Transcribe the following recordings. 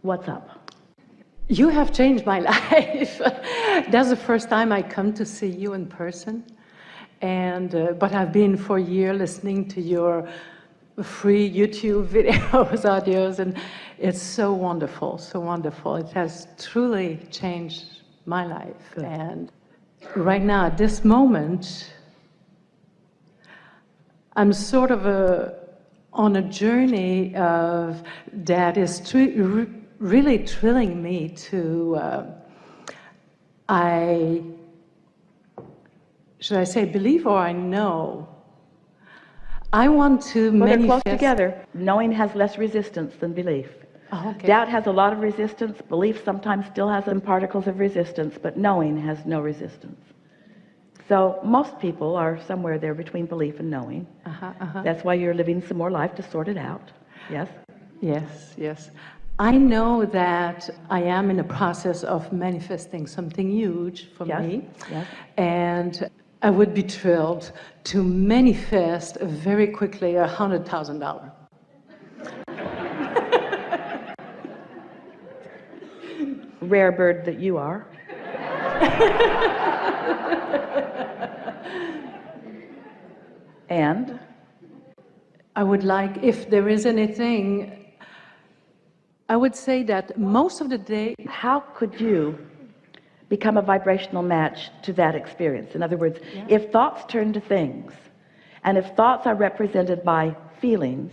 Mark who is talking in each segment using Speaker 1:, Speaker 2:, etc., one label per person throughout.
Speaker 1: What's up?
Speaker 2: You have changed my life. That's the first time I come to see you in person. And but I've been for a year listening to your free YouTube videos, audios, and it's so wonderful, so wonderful. It has truly changed my life.
Speaker 1: Good.
Speaker 2: And right now, at this moment, I'm sort of on a journey of that is really thrilling me to, should I say believe or I know? I want to
Speaker 1: Well, they're
Speaker 2: manifest.
Speaker 1: close together. Knowing has less resistance than belief.
Speaker 2: Oh, okay.
Speaker 1: Doubt has a lot of resistance. Belief sometimes still has some particles of resistance, but knowing has no resistance. So most people are somewhere there between belief and knowing. That's why you're living some more life to sort it out. Yes?
Speaker 2: Yes, yes. I know that I am in a process of manifesting something huge for me.
Speaker 1: Yes.
Speaker 2: And I would be thrilled to manifest very quickly $100,000.
Speaker 1: Rare bird that you are. And
Speaker 2: I would like, if there is anything, I would say that most of the day.
Speaker 1: how could you become a vibrational match to that experience? In other words, if thoughts turn to things, and if thoughts are represented by feelings,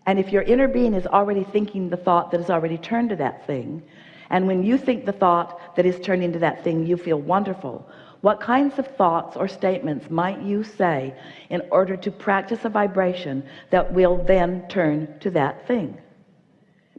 Speaker 1: and if your inner being is already thinking the thought that is already turned to that thing, and when you think the thought that is turned into that thing, you feel wonderful, what kinds of thoughts or statements might you say in order to practice a vibration that will then turn to that thing?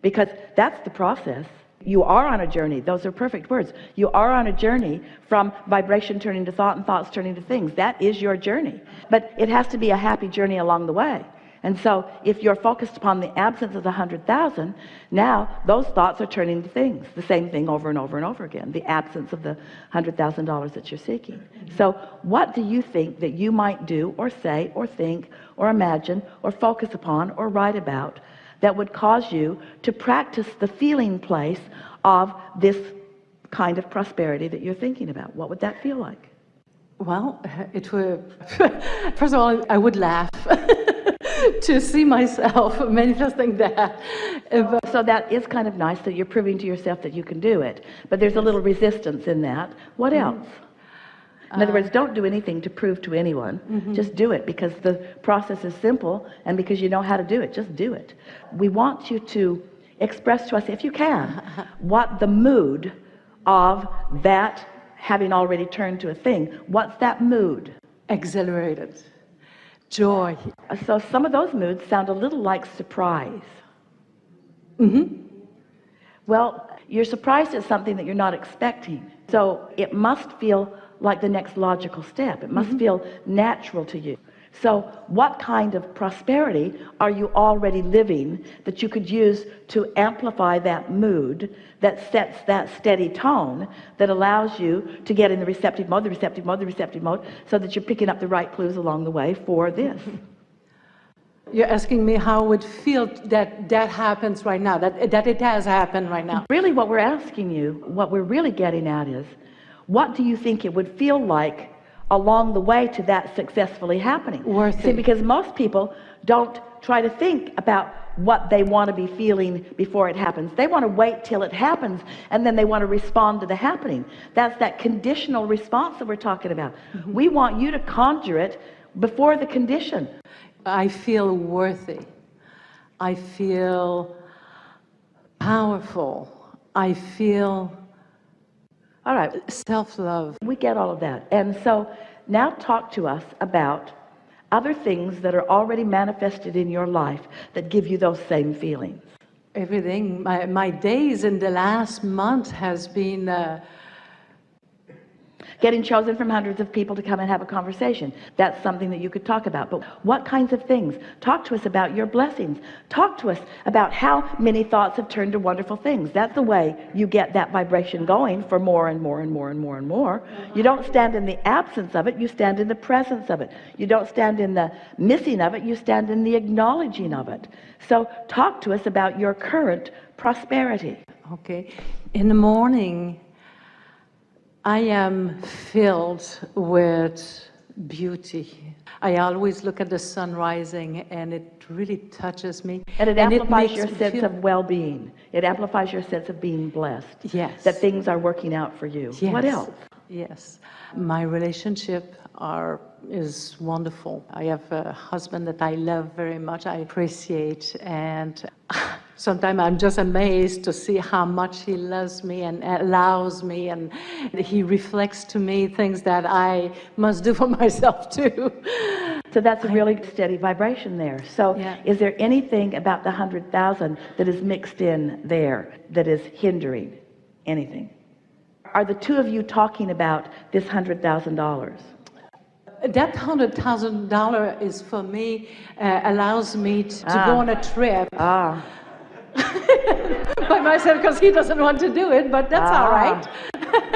Speaker 1: Because that's the process. You are on a journey. Those are perfect words. You are on a journey from vibration turning to thought and thoughts turning to things. That is your journey. But it has to be a happy journey along the way. And so if you're focused upon the absence of the 100,000, now those thoughts are turning to things. The same thing over and over and over again. The absence of the $100,000 that you're seeking. So what do you think that you might do or say or think or imagine or focus upon or write about that would cause you to practice the feeling place of this kind of prosperity that you're thinking about? What would that feel like?
Speaker 2: Well, it would, first of all, I would laugh to see myself manifesting that.
Speaker 1: So that is kind of nice that you're proving to yourself that you can do it, but there's a little resistance in that. What else? In other words, don't do anything to prove to anyone. Just do it because the process is simple and because you know how to do it. Just do it. We want you to express to us, if you can, what the mood of that having already turned to a thing. What's that mood?
Speaker 2: Exhilarated. Joy.
Speaker 1: So some of those moods sound a little like surprise. Well, you're surprised at something that you're not expecting. So it must feel like the next logical step. It must feel natural to you. So what kind of prosperity are you already living that you could use to amplify that mood that sets that steady tone that allows you to get in the receptive mode, so that you're picking up the right clues along the way for this?
Speaker 2: You're asking me how it would feel that that happens right now, that it has happened right now.
Speaker 1: Really what we're asking you, what we're really getting at is, what do you think it would feel like along the way to that successfully happening?
Speaker 2: Worth
Speaker 1: See,
Speaker 2: it.
Speaker 1: because most people don't try to think about what they want to be feeling before it happens. They want to wait till it happens and then they want to respond to the happening. That's that conditional response that we're talking about. We want you to conjure it before the condition.
Speaker 2: I feel worthy. I feel powerful. I feel
Speaker 1: All right,
Speaker 2: self-love.
Speaker 1: we get all of that. And so now talk to us about other things that are already manifested in your life that give you those same feelings.
Speaker 2: Everything. My days in the last month has been
Speaker 1: getting chosen from hundreds of people to come and have a conversation. That's something that you could talk about. But what kinds of things? Talk to us about your blessings. Talk to us about how many thoughts have turned to wonderful things. That's the way you get that vibration going for more and more and more and more and more. You don't stand in the absence of it, you stand in the presence of it. You don't stand in the missing of it, you stand in the acknowledging of it. So talk to us about your current prosperity.
Speaker 2: Okay. In the morning, I am filled with beauty. I always look at the sun rising, and it really touches me.
Speaker 1: And it amplifies
Speaker 2: makes
Speaker 1: your
Speaker 2: me
Speaker 1: sense
Speaker 2: feel-
Speaker 1: of well-being. It amplifies your sense of being blessed.
Speaker 2: Yes.
Speaker 1: That things are working out for you.
Speaker 2: Yes.
Speaker 1: What else?
Speaker 2: Yes. My relationship is wonderful. I have a husband that I love very much, I appreciate, and sometimes I'm just amazed to see how much he loves me and allows me, and he reflects to me things that I must do for myself too.
Speaker 1: So that's a really steady vibration there. So
Speaker 2: Yeah.
Speaker 1: is there anything about the 100,000 that is mixed in there that is hindering anything? Are the two of you talking about this $100,000?
Speaker 2: That $100,000 is for me, allows me to go on a trip by myself, because he doesn't want to do it, but that's all right.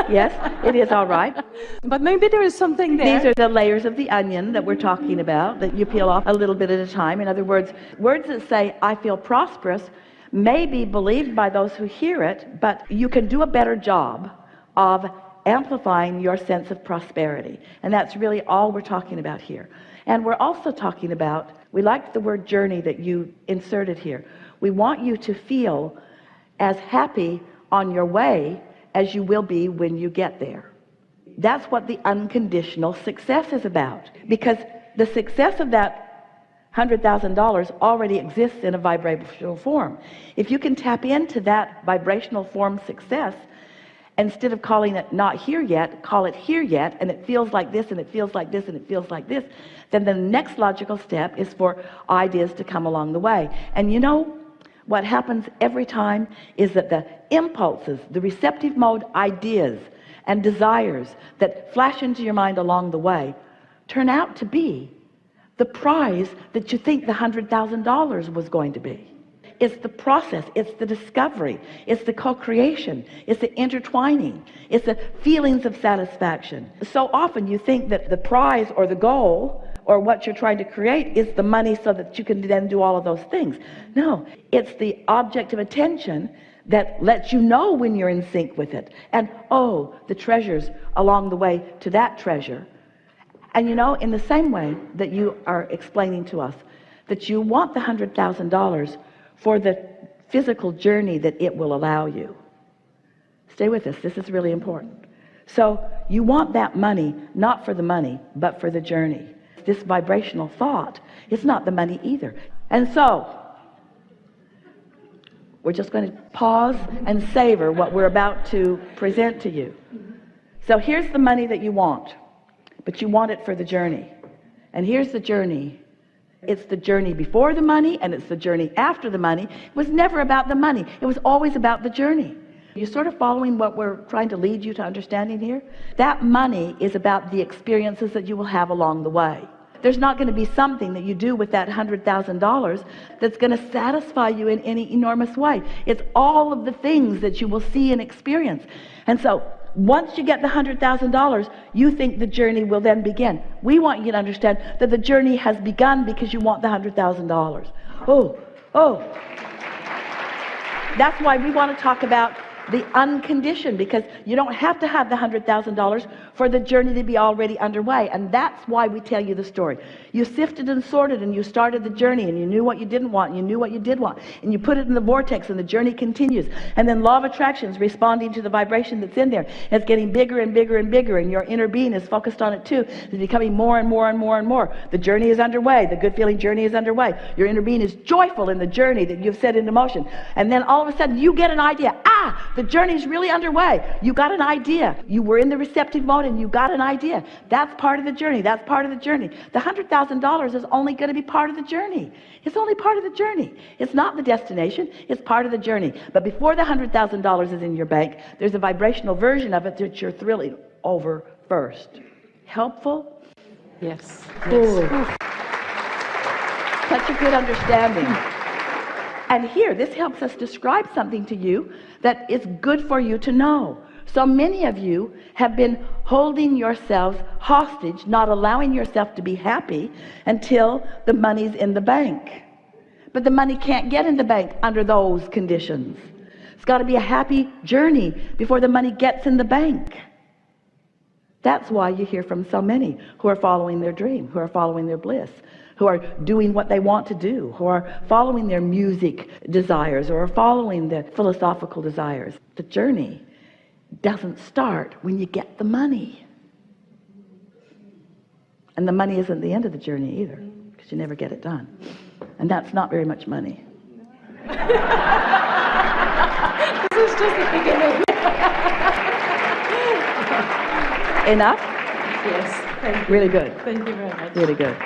Speaker 1: Yes, it is all right.
Speaker 2: But maybe there is something there.
Speaker 1: These are the layers of the onion that we're talking about, that you peel off a little bit at a time. In other words, words that say, I feel prosperous, may be believed by those who hear it, but you can do a better job of amplifying your sense of prosperity. And that's really all we're talking about here. And we're also talking about, we like the word journey that you inserted here. We want you to feel as happy on your way as you will be when you get there. That's what the unconditional success is about. Because the success of that $100,000 already exists in a vibrational form. If you can tap into that vibrational form success, instead of calling it not here yet, call it here yet, and it feels like this, and it feels like this, and it feels like this, then the next logical step is for ideas to come along the way. And you know what happens every time is that the impulses, the receptive mode ideas and desires that flash into your mind along the way turn out to be the prize that you think the $100,000 was going to be. It's the process, it's the discovery, it's the co-creation, it's the intertwining, it's the feelings of satisfaction. So often you think that the prize or the goal or what you're trying to create is the money so that you can then do all of those things. No, it's the object of attention that lets you know when you're in sync with it. And oh, the treasures along the way to that treasure. And you know, in the same way that you are explaining to us that you want the $100,000 for the physical journey that it will allow you. Stay with us, this is really important. So you want that money, not for the money, but for the journey. This vibrational thought, it's not the money either. And so, we're just going to pause and savor what we're about to present to you. So here's the money that you want, but you want it for the journey. And here's the journey. It's the journey before the money, and it's the journey after the money. It was never about the money. It was always about the journey. You're sort of following what we're trying to lead you to understanding here? That money is about the experiences that you will have along the way. There's not going to be something that you do with that $100,000 that's going to satisfy you in any enormous way. It's all of the things that you will see and experience. And so once you get the $100,000, you think the journey will then begin. We want you to understand that the journey has begun because you want the $100,000. Oh. That's why we want to talk about the unconditioned, because you don't have to have the $100,000 for the journey to be already underway. And that's why we tell you the story. You sifted and sorted, and you started the journey, and you knew what you didn't want, and you knew what you did want, and you put it in the vortex, and the journey continues. And then law of attraction is responding to the vibration that's in there, and it's getting bigger and bigger and bigger, and your inner being is focused on it too. It's becoming more and more and more and more. The journey is underway. The good feeling journey is underway. Your inner being is joyful in the journey that you've set into motion. And then all of a sudden you get an idea. The journey's really underway. You got an idea. You were in the receptive mode and you got an idea. That's part of the journey. That's part of the journey. The $100,000 is only going to be part of the journey. It's only part of the journey. It's not the destination. It's part of the journey. But before the $100,000 is in your bank, there's a vibrational version of it that you're thrilling over first. Helpful?
Speaker 2: Yes.
Speaker 1: Ooh.
Speaker 2: Yes.
Speaker 1: Such a good understanding. And here, this helps us describe something to you that is good for you to know. So many of you have been holding yourselves hostage, not allowing yourself to be happy until the money's in the bank. But the money can't get in the bank under those conditions. It's got to be a happy journey before the money gets in the bank. That's why you hear from so many who are following their dream, who are following their bliss, who are doing what they want to do, who are following their music desires or are following their philosophical desires. The journey doesn't start when you get the money. And the money isn't the end of the journey either, because you never get it done. And that's not very much money.
Speaker 2: This is just the beginning.
Speaker 1: Enough?
Speaker 2: Yes. Thank you.
Speaker 1: Really good.
Speaker 2: Thank you very much.
Speaker 1: Really good.